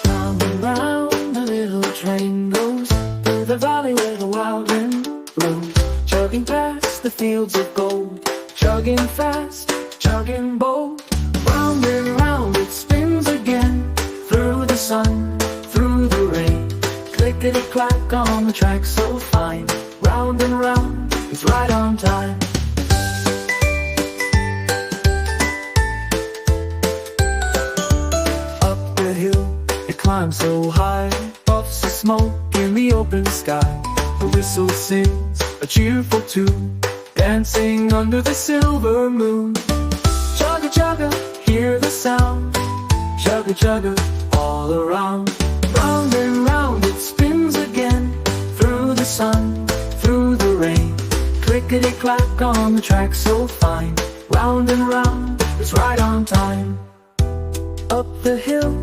Round and round the little train goes through the valley where the wild wind blows, chugging past the fields of gold, chugging fast, chugging bold. Round and round it spins again, through the sun, through the rain. Clickety-clack on the track so fine, round and round, it's right on time. Up the hill, it climbs so high, puffs of smoke in the open sky. The whistle sings a cheerful tune, dancing under the silver moon. Chugga chugga, hear the sound, chugga chugga all around. Round and round it spins again, through the sun, through the rain. Clickety-clack on the track so fine, round and round, it's right on time. Up the hill,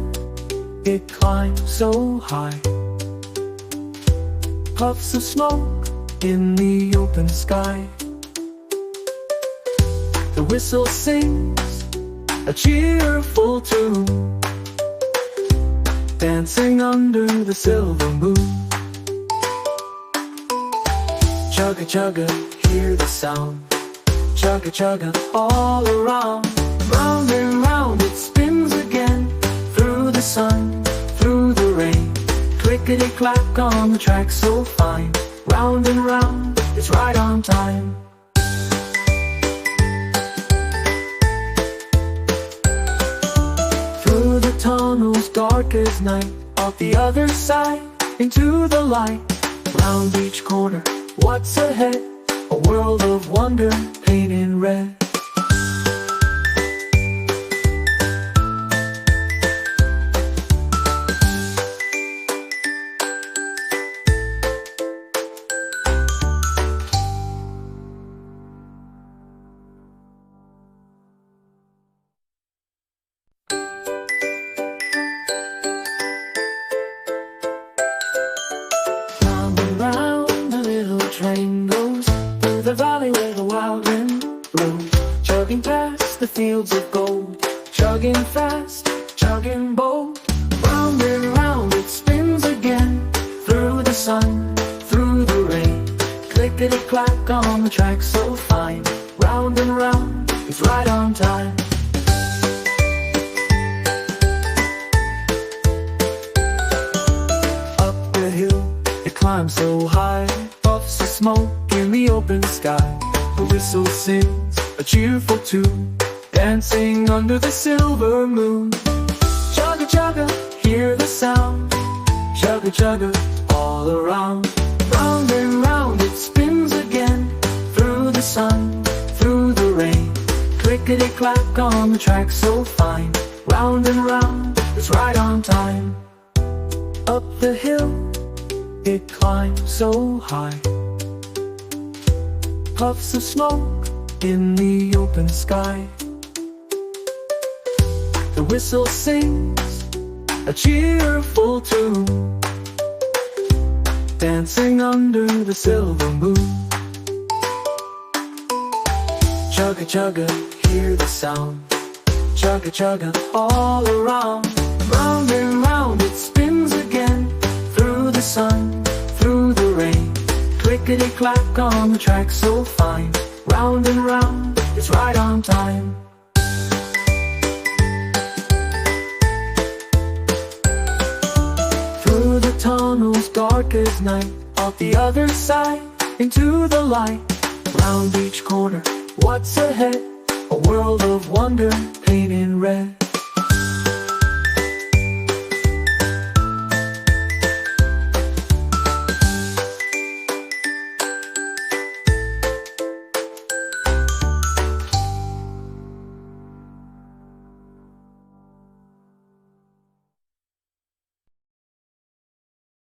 it climbs so high, puffs of smoke in the open sky. The whistle sings a cheerful tune, dancing under the silver moon. Chugga chugga, hear the sound, chugga chugga all around. Round and round it spins again, through the sun, through the rain. Clickety-clack on the track so fine, round and round, it's right on time. Through the tunnels dark as night, off the other side, into the light. Round each corner, what's ahead? A world of wonder, painted in red. Round and round the little train goes through the valley where the wild wind blows, chugging past the fields of gold, chugging fast, chugging bold. Round and round it spins again, through the sun, through the rain. Clickety-clack on the track so fine, round and round, it's right on time. Up the hill, it climbs so high, puffs of smoke in the open sky. The whistle sings a cheerful tune, dancing under the silver moon. Chugga chugga, hear the sound, chugga chugga all around. Round and round it spins again, through the sun, through the rain. Clickety-clack on the track so fine, round and round, it's right on time. Up the hill, it climbs so high, puffs of smoke in the open sky. The whistle sings a cheerful tune, dancing under the silver moon. Chugga chugga, hear the sound, chugga chugga all around. Round and round it spins again, through the sun, through the rain. Clickety-clack on the track so fine, round and round, it's right on time. Through the tunnels dark as night, off the other side, into the light. Round each corner, what's ahead? A world of wonder, painted in red.